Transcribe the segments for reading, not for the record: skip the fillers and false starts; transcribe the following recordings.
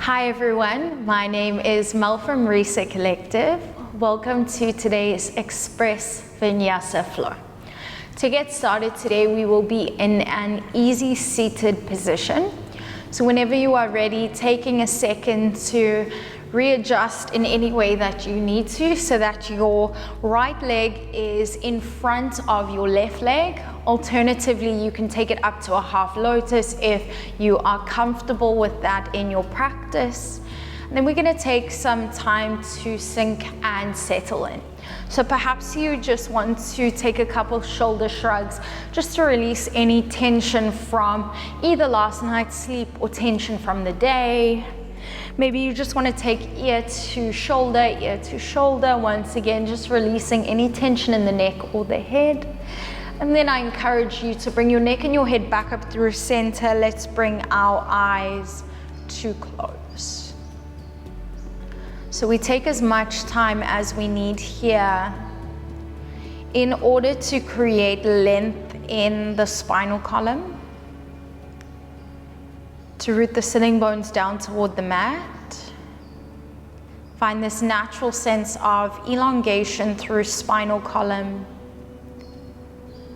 Hi everyone, my name is Mel from Reset Collective. Welcome to today's Express Vinyasa flow. To get started today, we will be in an easy seated position. So whenever you are ready, taking a second to readjust in any way that you need to so that your right leg is in front of your left leg. Alternatively, you can take it up to a half lotus if you are comfortable with that in your practice. And then we're going to take some time to sink and settle in. So perhaps you just want to take a couple shoulder shrugs just to release any tension from either last night's sleep or tension from the day. Maybe you just want to take ear to shoulder, once again, just releasing any tension in the neck or the head. And then I encourage you to bring your neck and your head back up through center. Let's bring our eyes to close. So we take as much time as we need here in order to create length in the spinal column, to root the sitting bones down toward the mat. Find this natural sense of elongation through spinal column,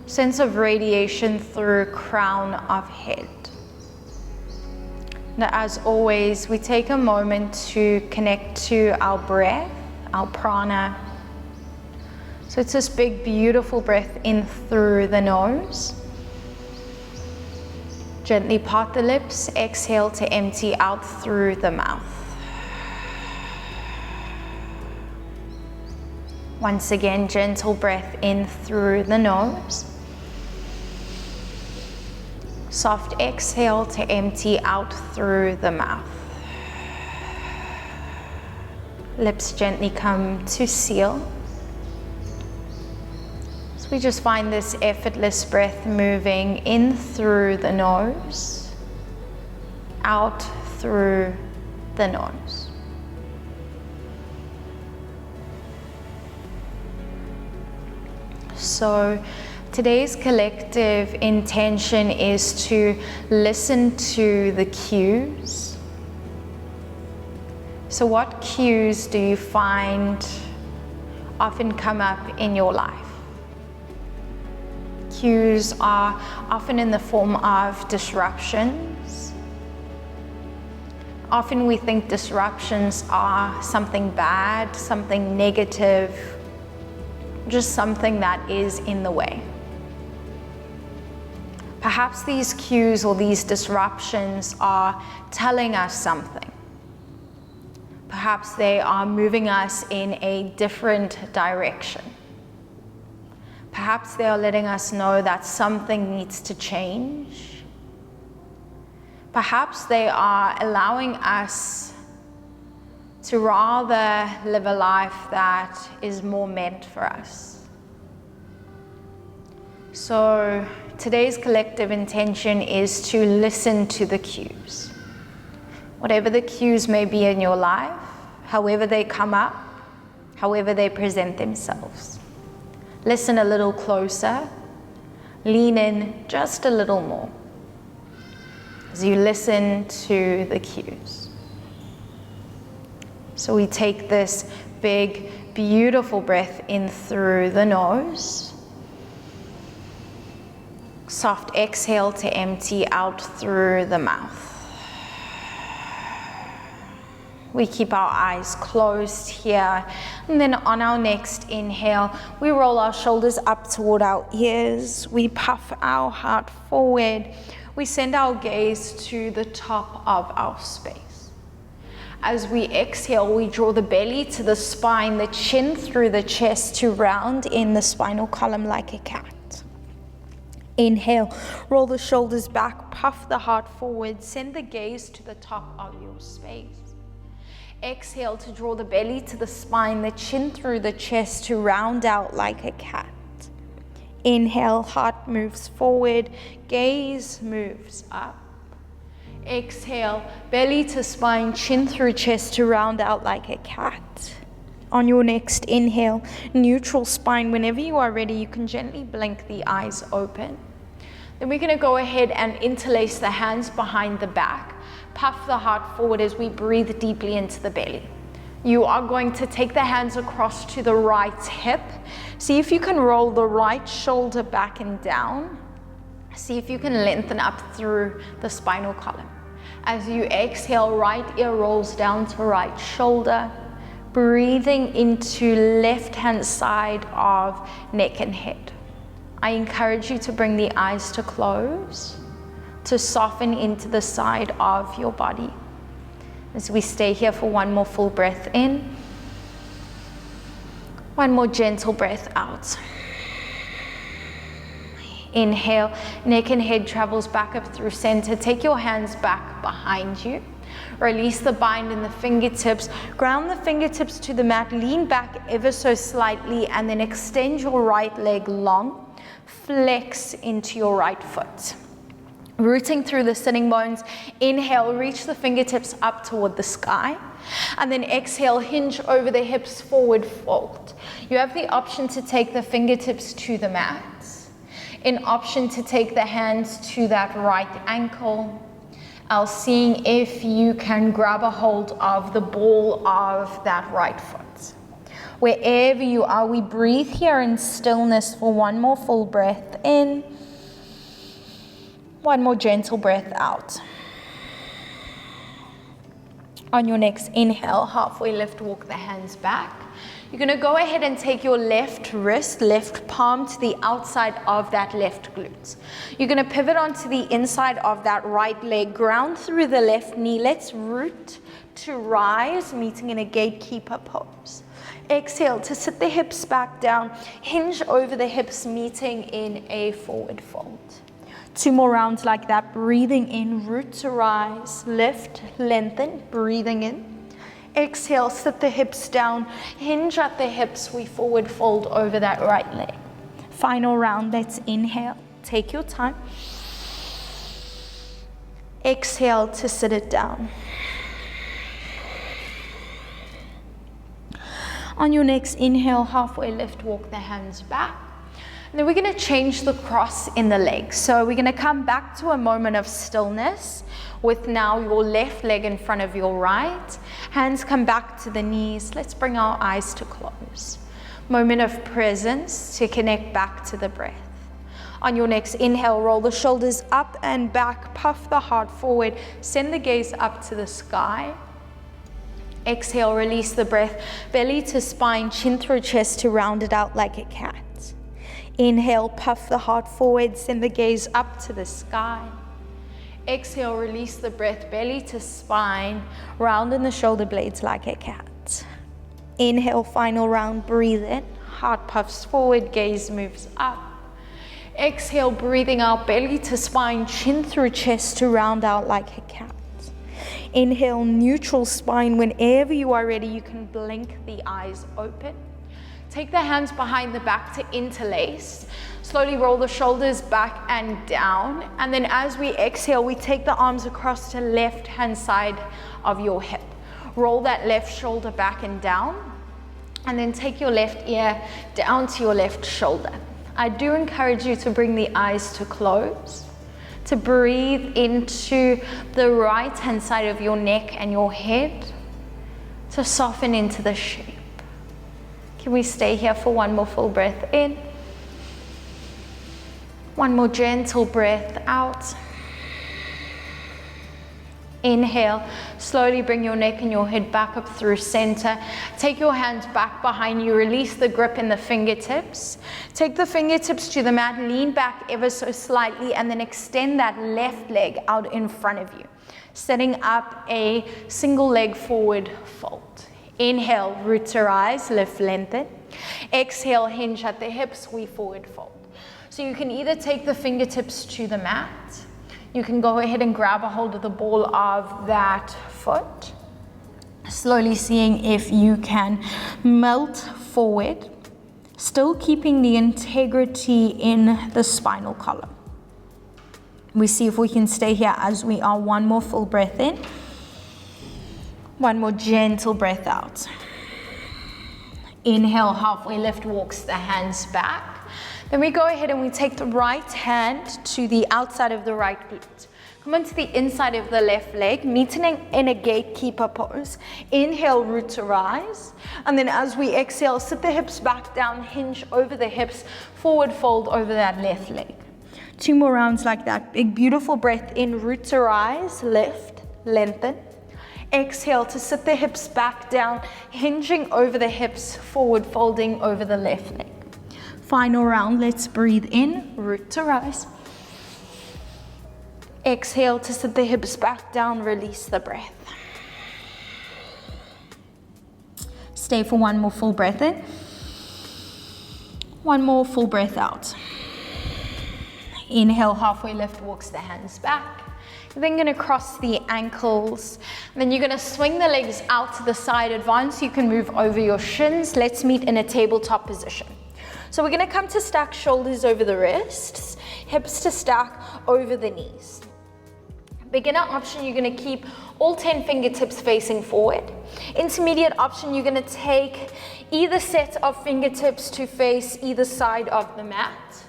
sense of radiation through crown of head. Now, as always, we take a moment to connect to our breath, our prana. So it's this big, beautiful breath in through the nose. Gently part the lips, exhale to empty out through the mouth. Once again, gentle breath in through the nose. Soft exhale to empty out through the mouth. Lips gently come to seal. So we just find this effortless breath moving in through the nose, out through the nose. So today's collective intention is to listen to the cues. So what cues do you find often come up in your life? Cues are often in the form of disruptions. Often we think disruptions are something bad, something negative, just something that is in the way. Perhaps these cues or these disruptions are telling us something. Perhaps they are moving us in a different direction. Perhaps they are letting us know that something needs to change. Perhaps they are allowing us to rather live a life that is more meant for us. So today's collective intention is to listen to the cues. Whatever the cues may be in your life, however they come up, however they present themselves. Listen a little closer, lean in just a little more as you listen to the cues. So we take this big, beautiful breath in through the nose. Soft exhale to empty out through the mouth. We keep our eyes closed here. And then on our next inhale, we roll our shoulders up toward our ears. We puff our heart forward. We send our gaze to the top of our space. As we exhale, we draw the belly to the spine, the chin through the chest to round in the spinal column like a cat. Inhale, roll the shoulders back, puff the heart forward, send the gaze to the top of your space. Exhale to draw the belly to the spine, the chin through the chest to round out like a cat. Inhale, heart moves forward, gaze moves up. Exhale, belly to spine, chin through chest to round out like a cat. On your next inhale, neutral spine. Whenever you are ready, you can gently blink the eyes open. Then we're going to go ahead and interlace the hands behind the back. Puff the heart forward as we breathe deeply into the belly. You are going to take the hands across to the right hip. See if you can roll the right shoulder back and down. See if you can lengthen up through the spinal column. As you exhale, right ear rolls down to right shoulder. Breathing into left hand side of neck and head. I encourage you to bring the eyes to close, to soften into the side of your body. As we stay here for one more full breath in, one more gentle breath out. Inhale, neck and head travels back up through center. Take your hands back behind you. Release the bind in the fingertips. Ground the fingertips to the mat. Lean back ever so slightly and then extend your right leg long. Flex into your right foot. Rooting through the sitting bones. Inhale, reach the fingertips up toward the sky. And then exhale, hinge over the hips, forward fold. You have the option to take the fingertips to the mat. An option to take the hands to that right ankle. Seeing if you can grab a hold of the ball of that right foot. Wherever you are, we breathe here in stillness for one more full breath in. One more gentle breath out. On your next inhale, halfway lift, walk the hands back. You're going to go ahead and take your left wrist, left palm to the outside of that left glute. You're going to pivot onto the inside of that right leg, ground through the left knee. Let's root to rise, meeting in a gatekeeper pose. Exhale to sit the hips back down, hinge over the hips, meeting in a forward fold. 2 more rounds like that, breathing in, root to rise, lift, lengthen, breathing in. Exhale, sit the hips down, hinge at the hips, we forward fold over that right leg. Final round, let's inhale, take your time. Exhale to sit it down. On your next inhale, halfway lift, walk the hands back. And then we're going to change the cross in the legs. So we're going to come back to a moment of stillness with now your left leg in front of your right. Hands come back to the knees. Let's bring our eyes to close. Moment of presence to connect back to the breath. On your next inhale, roll the shoulders up and back, puff the heart forward, send the gaze up to the sky. Exhale, release the breath, belly to spine, chin through chest to round it out like a cat. Inhale, puff the heart forward, send the gaze up to the sky. Exhale, release the breath, belly to spine, round in the shoulder blades like a cat. Inhale, final round, breathe in, heart puffs forward, gaze moves up. Exhale, breathing out, belly to spine, chin through chest to round out like a cat. Inhale, neutral spine. Whenever you are ready, you can blink the eyes open. Take the hands behind the back to interlace. Slowly roll the shoulders back and down. And then as we exhale, we take the arms across to left hand side of your hip. Roll that left shoulder back and down. And then take your left ear down to your left shoulder. I do encourage you to bring the eyes to close, to breathe into the right hand side of your neck and your head, to soften into the shape. Can we stay here for one more full breath in? One more gentle breath out. Inhale, slowly bring your neck and your head back up through center. Take your hands back behind you, release the grip in the fingertips. Take the fingertips to the mat, lean back ever so slightly, and then extend that left leg out in front of you, setting up a single leg forward fold. Inhale, root to rise, lift, lengthen. Exhale, hinge at the hips, we forward fold. So you can either take the fingertips to the mat, you can go ahead and grab a hold of the ball of that foot, slowly seeing if you can melt forward, still keeping the integrity in the spinal column. We see if we can stay here as we are. One more full breath in. One more gentle breath out. Inhale, halfway lift, walks the hands back. Then we go ahead and we take the right hand to the outside of the right glute. Come onto the inside of the left leg, meeting in a gatekeeper pose. Inhale, root to rise. And then as we exhale, sit the hips back down, hinge over the hips, forward fold over that left leg. 2 more rounds like that. Big, beautiful breath in, root to rise, lift, lengthen. Exhale to sit the hips back down, hinging over the hips, forward folding over the left leg. Final round, let's breathe in, root to rise. Exhale to sit the hips back down, release the breath. Stay for 1 more full breath in. 1 more full breath out. Inhale, halfway lift, walks the hands back. You're then gonna cross the ankles. And then you're gonna swing the legs out to the side, advance. You can move over your shins. Let's meet in a tabletop position. So we're gonna come to stack shoulders over the wrists, hips to stack over the knees. Beginner option, you're gonna keep all 10 fingertips facing forward. Intermediate option, you're gonna take either set of fingertips to face either side of the mat.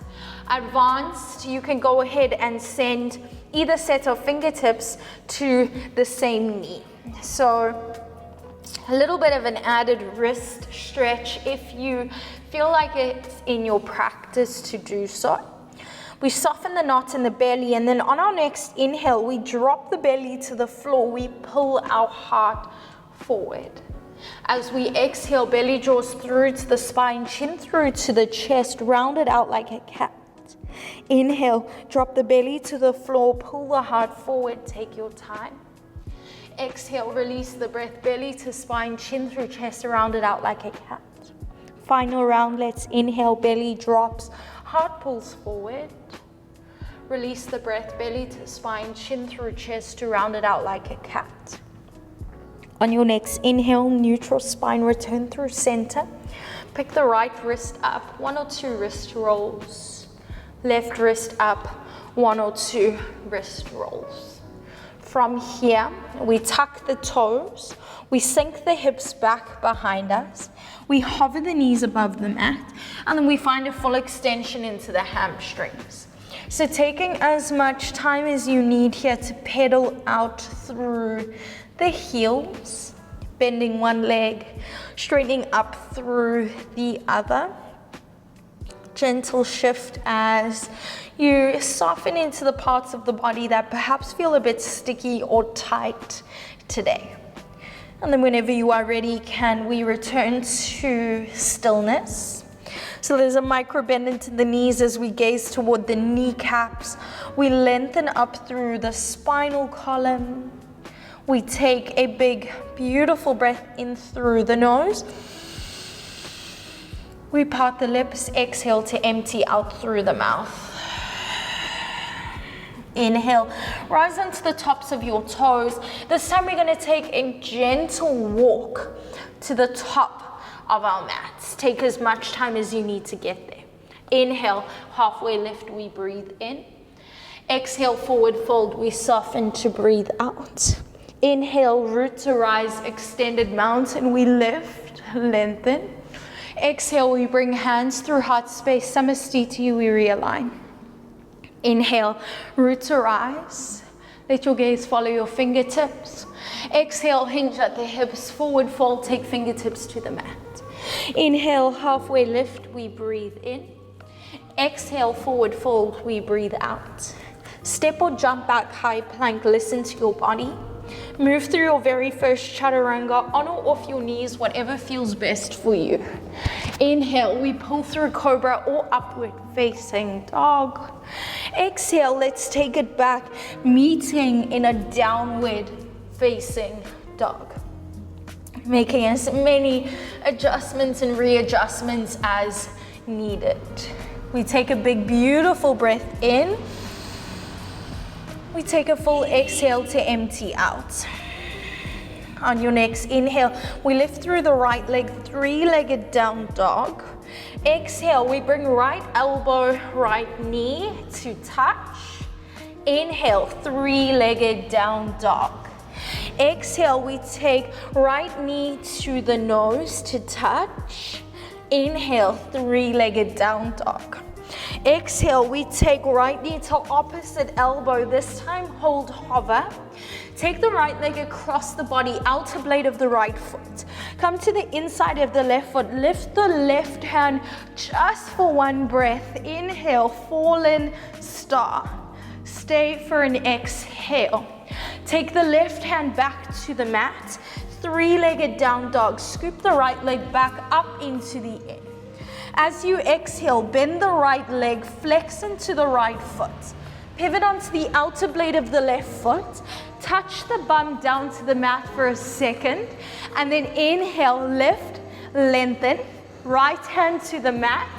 Advanced, you can go ahead and send either set of fingertips to the same knee. So a little bit of an added wrist stretch if you feel like it's in your practice to do so. We soften the knot in the belly, and then on our next inhale, we drop the belly to the floor. We pull our heart forward. As we exhale, belly draws through to the spine, chin through to the chest, round it out like a cat. Inhale, drop the belly to the floor, pull the heart forward, take your time. Exhale, release the breath, belly to spine, chin through chest, round it out like a cat. Final round, let's inhale, belly drops, heart pulls forward. Release the breath, belly to spine, chin through chest to round it out like a cat. On your next inhale, neutral spine, return through center. Pick the right wrist up, 1 or 2 wrist rolls. Left wrist up, 1 or 2 wrist rolls. From here, we tuck the toes, we sink the hips back behind us, we hover the knees above the mat, and then we find a full extension into the hamstrings. So taking as much time as you need here to pedal out through the heels, bending one leg, straightening up through the other. Gentle shift as you soften into the parts of the body that perhaps feel a bit sticky or tight today. And then whenever you are ready, can we return to stillness? So there's a micro bend into the knees as we gaze toward the kneecaps. We lengthen up through the spinal column. We take a big, beautiful breath in through the nose. We part the lips, exhale to empty out through the mouth. Inhale, rise onto the tops of your toes. This time we're gonna take a gentle walk to the top of our mats. Take as much time as you need to get there. Inhale, halfway lift, we breathe in. Exhale, forward fold, we soften to breathe out. Inhale, root to rise, extended mountain, we lift, lengthen. Exhale, we bring hands through heart space, Samastiti, we realign. Inhale, root to rise. Let your gaze follow your fingertips. Exhale, hinge at the hips, forward fold, take fingertips to the mat. Inhale, halfway lift, we breathe in. Exhale, forward fold, we breathe out. Step or jump back, high plank, listen to your body. Move through your very first chaturanga, on or off your knees, whatever feels best for you. Inhale, we pull through cobra or upward facing dog. Exhale, let's take it back, meeting in a downward facing dog. Making as many adjustments and readjustments as needed. We take a big, beautiful breath in. We take a full exhale to empty out. On your next inhale, we lift through the right leg, 3-legged down dog. Exhale, we bring right elbow, right knee to touch. Inhale, 3-legged down dog. Exhale, we take right knee to the nose to touch. Inhale, 3-legged down dog. Exhale, we take right knee to opposite elbow. This time, hold hover. Take the right leg across the body, outer blade of the right foot. Come to the inside of the left foot. Lift the left hand just for one breath. Inhale, fallen star. Stay for an exhale. Take the left hand back to the mat. Three-legged down dog. Scoop the right leg back up into the air. As you exhale, bend the right leg, flex into the right foot. Pivot onto the outer blade of the left foot. Touch the bum down to the mat for a second. And then inhale, lift, lengthen. Right hand to the mat.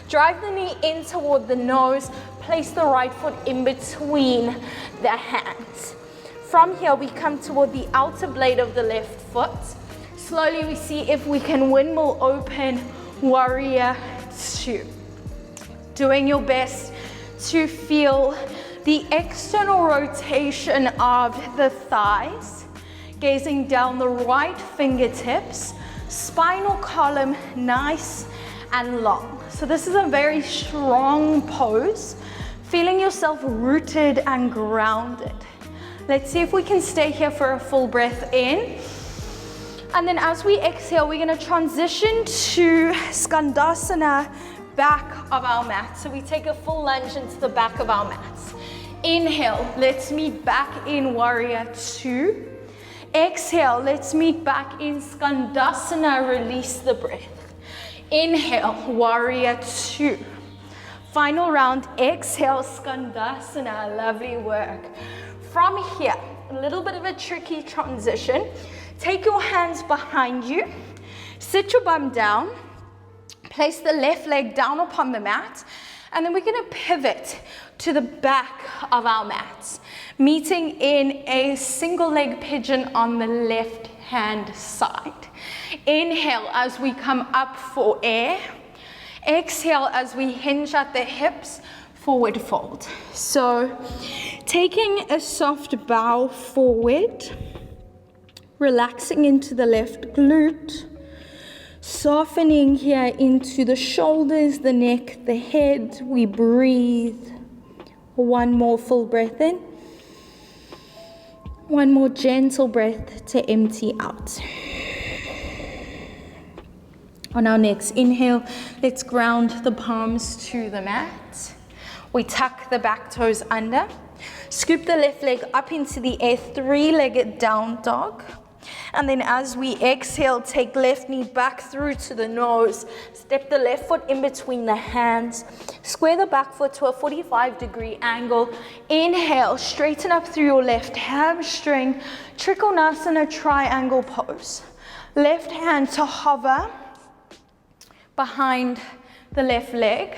Drive the knee in toward the nose. Place the right foot in between the hands. From here, we come toward the outer blade of the left foot. Slowly, we see if we can windmill open, warrior two. Doing your best to feel the external rotation of the thighs, gazing down the right fingertips, spinal column nice and long. So this is a very strong pose, feeling yourself rooted and grounded. Let's see if we can stay here for a full breath in. And then as we exhale, we're gonna transition to Skandasana, back of our mat. So we take a full lunge into the back of our mats. Inhale, let's meet back in warrior two. Exhale, let's meet back in Skandasana, release the breath. Inhale, warrior two. Final round, exhale, Skandasana, lovely work. From here, a little bit of a tricky transition. Take your hands behind you, sit your bum down, place the left leg down upon the mat, and then we're gonna pivot to the back of our mats, meeting in a single leg pigeon on the left hand side. Inhale as we come up for air. Exhale as we hinge at the hips, forward fold. So taking a soft bow forward, relaxing into the left glute, softening here into the shoulders, the neck, the head. We breathe. One more full breath in. One more gentle breath to empty out. On our next inhale, let's ground the palms to the mat. We tuck the back toes under. Scoop the left leg up into the air, three-legged down dog. And then as we exhale, take left knee back through to the nose. Step the left foot in between the hands. Square the back foot to a 45-degree angle. Inhale, straighten up through your left hamstring. Trikonasana triangle pose. Left hand to hover behind the left leg.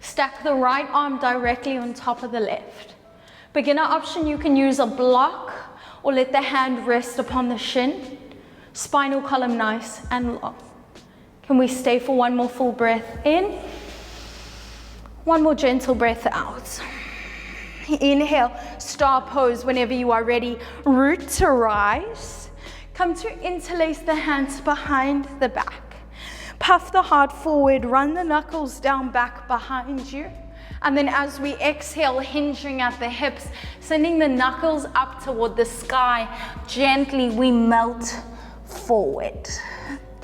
Stack the right arm directly on top of the left. Beginner option, you can use a block or let the hand rest upon the shin. Spinal column nice and long. Can we stay for one more full breath in? One more gentle breath out. Inhale, star pose whenever you are ready. Root to rise. Come to interlace the hands behind the back. Puff the heart forward, run the knuckles down back behind you. And then as we exhale, hinging at the hips, sending the knuckles up toward the sky, gently we melt forward.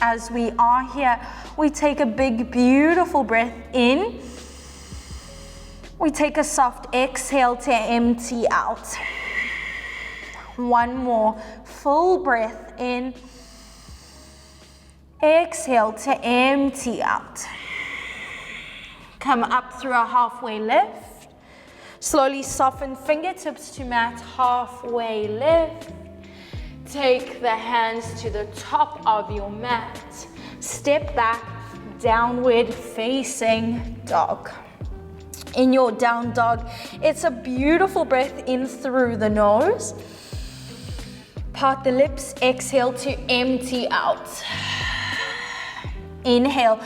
As we are here, we take a big, beautiful breath in. We take a soft exhale to empty out. One more full breath in. Exhale to empty out. Come up through a halfway lift. Slowly soften fingertips to mat, halfway lift. Take the hands to the top of your mat. Step back, downward facing dog. In your down dog, it's a beautiful breath in through the nose. Part the lips, exhale to empty out. Inhale,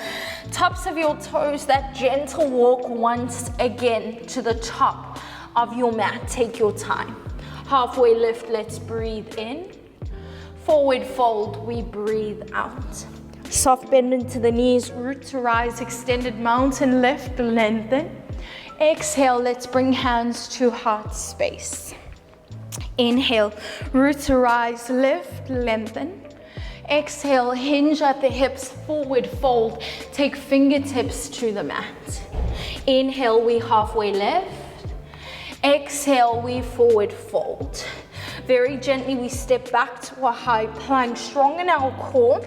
tops of your toes, that gentle walk once again to the top of your mat. Take your time. Halfway lift, let's breathe in. Forward fold, we breathe out. Soft bend into the knees, root to rise, extended mountain lift, lengthen. Exhale, let's bring hands to heart space. Inhale, root to rise, lift, lengthen. Exhale, hinge at the hips, forward fold. Take fingertips to the mat. Inhale, we halfway lift. Exhale, we forward fold. Very gently, we step back to a high plank, strong in our core.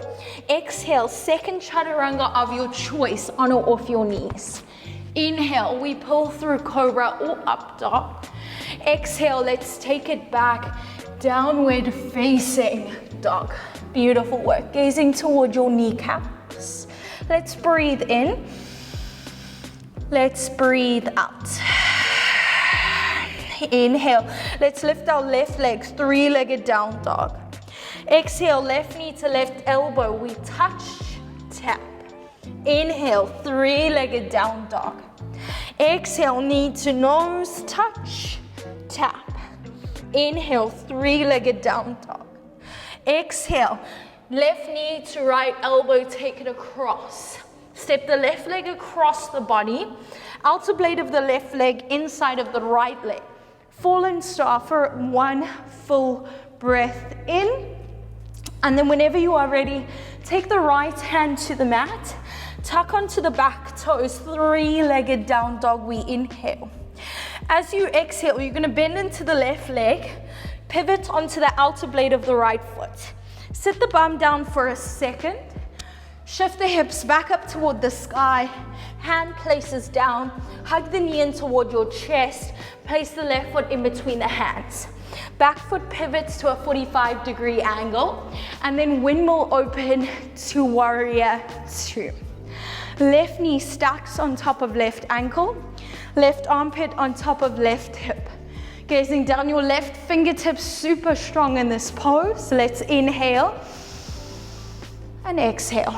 Exhale, second chaturanga of your choice, on or off your knees. Inhale, we pull through cobra or up dog. Exhale, let's take it back, downward facing dog. Beautiful work, gazing toward your kneecaps. Let's breathe in. Let's breathe out. Inhale, let's lift our left legs, three-legged down dog. Exhale, left knee to left elbow, we touch, tap. Inhale, three-legged down dog. Exhale, knee to nose, touch, tap. Inhale, three-legged down dog. Exhale, left knee to right elbow, take it across. Step the left leg across the body, outer blade of the left leg inside of the right leg. Fallen star for one full breath in. And then whenever you are ready, take the right hand to the mat, tuck onto the back toes, three-legged down dog, we inhale. As you exhale, you're gonna bend into the left leg, pivot onto the outer blade of the right foot. Sit the bum down for a second, shift the hips back up toward the sky, hand places down, hug the knee in toward your chest, place the left foot in between the hands. Back foot pivots to a 45-degree angle, and then windmill open to warrior two. Left knee stacks on top of left ankle, left armpit on top of left hip. Gazing down your left fingertips, super strong in this pose. Let's inhale and exhale.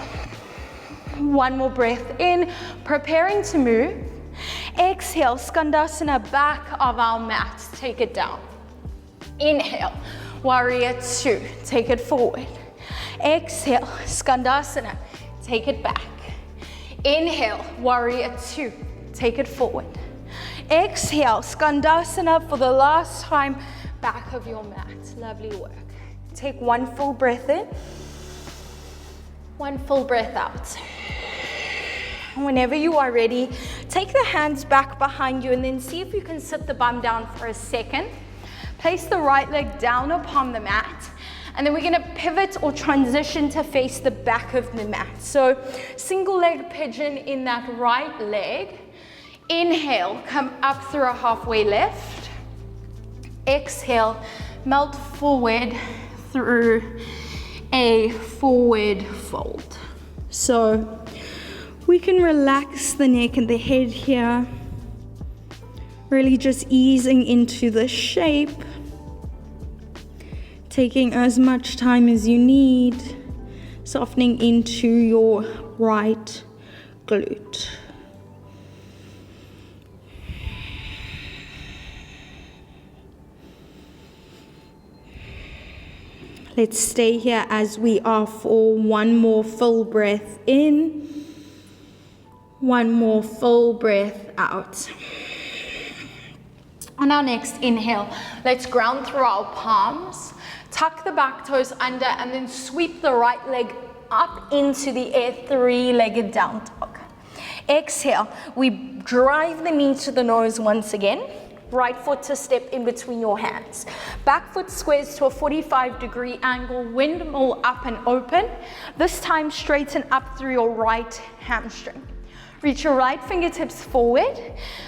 One more breath in, preparing to move. Exhale, Skandasana, back of our mat, take it down. Inhale, warrior two, take it forward. Exhale, Skandasana, take it back. Inhale, warrior two, take it forward. Exhale, Skandasana for the last time, back of your mat. Lovely work. Take one full breath in, one full breath out. Whenever you are ready, take the hands back behind you and then see if you can sit the bum down for a second. Place the right leg down upon the mat, and then we're gonna pivot or transition to face the back of the mat. So single leg pigeon in that right leg. Inhale, come up through a halfway lift. Exhale, melt forward through a forward fold. So we can relax the neck and the head here, really just easing into the shape, taking as much time as you need, softening into your right glute. Let's stay here as we are for one more full breath in, one more full breath out. On our next inhale, let's ground through our palms, tuck the back toes under, and then sweep the right leg up into the air, three-legged down dog. Exhale, we drive the knee to the nose once again. Right foot to step in between your hands. Back foot squares to a 45-degree angle, windmill up and open. This time straighten up through your right hamstring. Reach your right fingertips forward,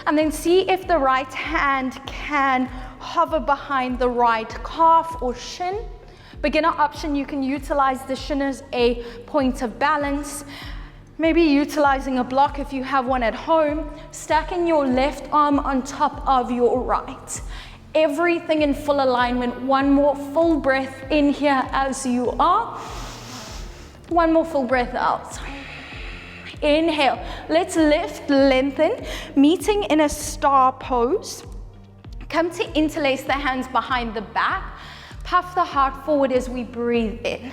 and then see if the right hand can hover behind the right calf or shin. Beginner option, you can utilize the shin as a point of balance. Maybe utilizing a block if you have one at home, stacking your left arm on top of your right. Everything in full alignment. One more full breath in here as you are. One more full breath out. Inhale, let's lift, lengthen, meeting in a star pose. Come to interlace the hands behind the back. Puff the heart forward as we breathe in.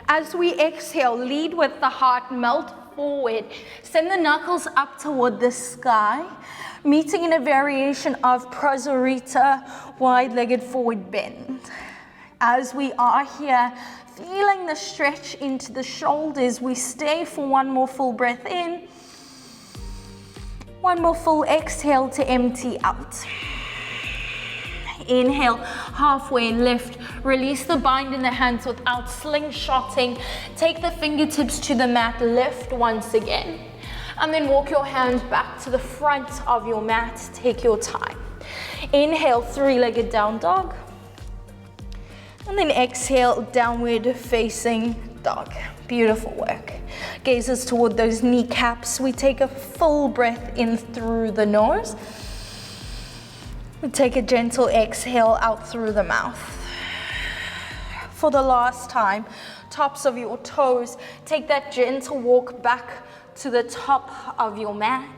As we exhale, lead with the heart, melt forward. Send the knuckles up toward the sky, meeting in a variation of Prasarita, wide-legged forward bend. As we are here, feeling the stretch into the shoulders, we stay for one more full breath in, one more full exhale to empty out. Inhale, halfway lift. Release the bind in the hands without slingshotting. Take the fingertips to the mat, lift once again. And then walk your hands back to the front of your mat. Take your time. Inhale, three-legged down dog. And then exhale, downward facing dog. Beautiful work. Gazes toward those kneecaps. We take a full breath in through the nose. We take a gentle exhale out through the mouth. For the last time, tops of your toes, take that gentle walk back to the top of your mat.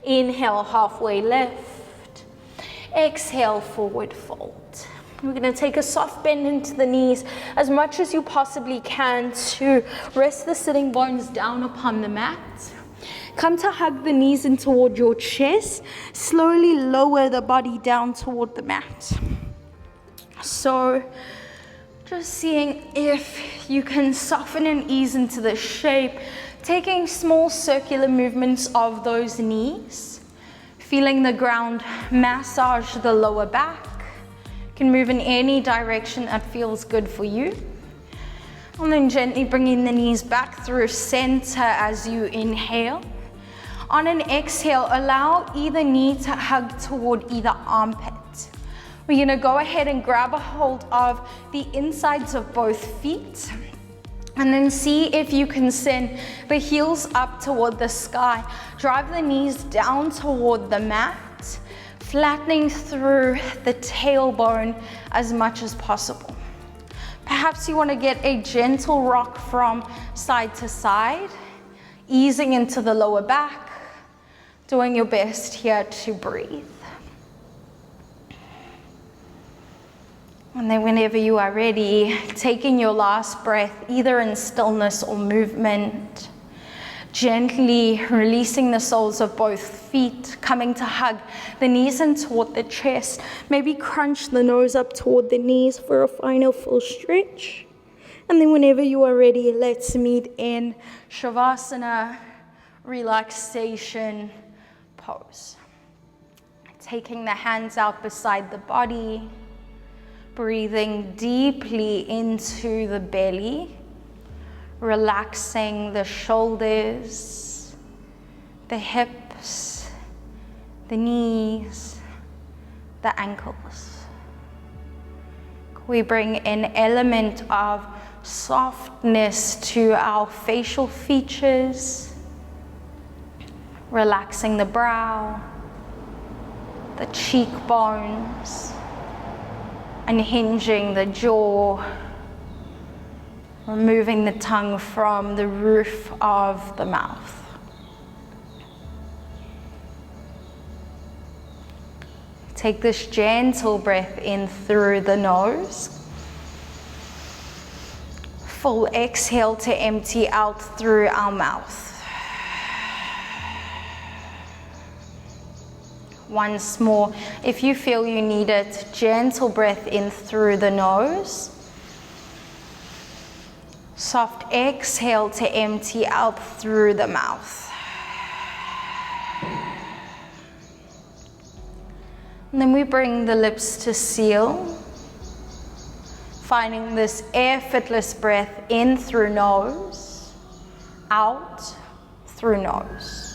Inhale, halfway lift. Exhale, forward fold. We're going to take a soft bend into the knees as much as you possibly can to rest the sitting bones down upon the mat. Come to hug the knees in toward your chest. Slowly lower the body down toward the mat. So just seeing if you can soften and ease into the shape, taking small circular movements of those knees, feeling the ground massage the lower back. You can move in any direction that feels good for you. And then gently bringing the knees back through center as you inhale. On an exhale, allow either knee to hug toward either armpit. We're gonna go ahead and grab a hold of the insides of both feet and then see if you can send the heels up toward the sky. Drive the knees down toward the mat, flattening through the tailbone as much as possible. Perhaps you want to get a gentle rock from side to side, easing into the lower back, doing your best here to breathe. And then whenever you are ready, taking your last breath, either in stillness or movement, gently releasing the soles of both feet, coming to hug the knees in toward the chest. Maybe crunch the nose up toward the knees for a final full stretch. And then whenever you are ready, let's meet in Shavasana, relaxation pose. Taking the hands out beside the body, breathing deeply into the belly, relaxing the shoulders, the hips, the knees, the ankles. We bring an element of softness to our facial features, relaxing the brow, the cheekbones, unhinging the jaw, removing the tongue from the roof of the mouth. Take this gentle breath in through the nose. Full exhale to empty out through our mouth. Once more, if you feel you need it, gentle breath in through the nose. Soft exhale to empty out through the mouth. And then we bring the lips to seal, finding this effortless breath in through nose, out through nose.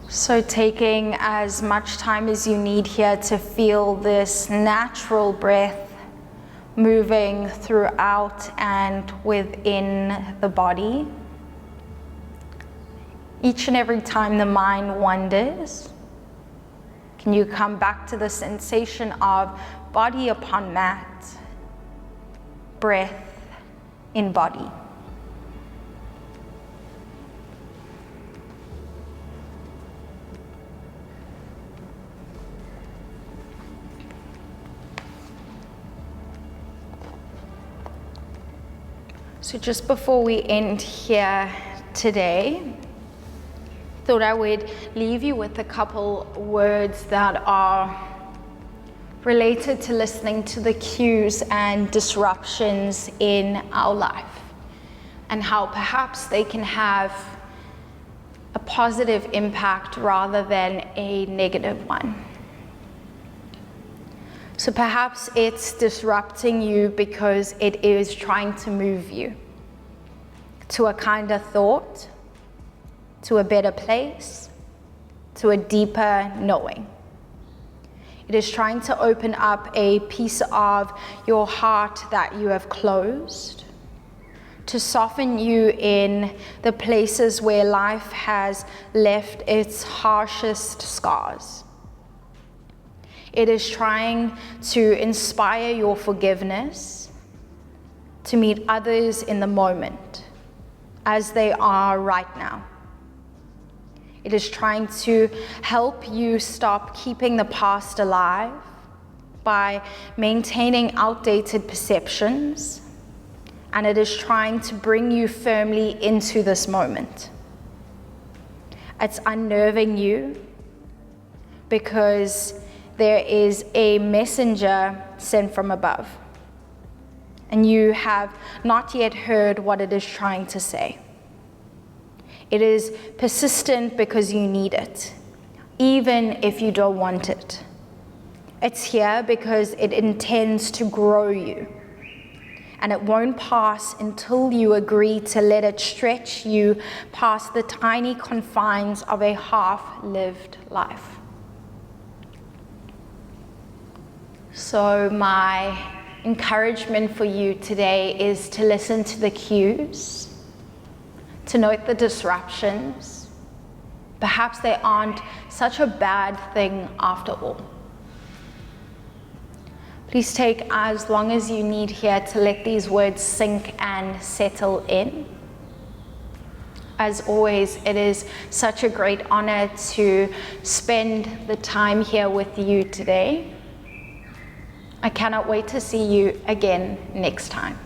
So taking as much time as you need here to feel this natural breath moving throughout and within the body. Each and every time the mind wanders, can you come back to the sensation of body upon mat, breath in body. So just before we end here today, thought I would leave you with a couple words that are related to listening to the cues and disruptions in our life, and how perhaps they can have a positive impact rather than a negative one. So perhaps it's disrupting you because it is trying to move you to a kinder thought, to a better place, to a deeper knowing. It is trying to open up a piece of your heart that you have closed, to soften you in the places where life has left its harshest scars. It is trying to inspire your forgiveness, to meet others in the moment as they are right now. It is trying to help you stop keeping the past alive by maintaining outdated perceptions, and it is trying to bring you firmly into this moment. It's unnerving you because there is a messenger sent from above, and you have not yet heard what it is trying to say. It is persistent because you need it, even if you don't want it. It's here because it intends to grow you, and it won't pass until you agree to let it stretch you past the tiny confines of a half-lived life. So my encouragement for you today is to listen to the cues, to note the disruptions. Perhaps they aren't such a bad thing after all. Please take as long as you need here to let these words sink and settle in. As always, it is such a great honor to spend the time here with you today. I cannot wait to see you again next time.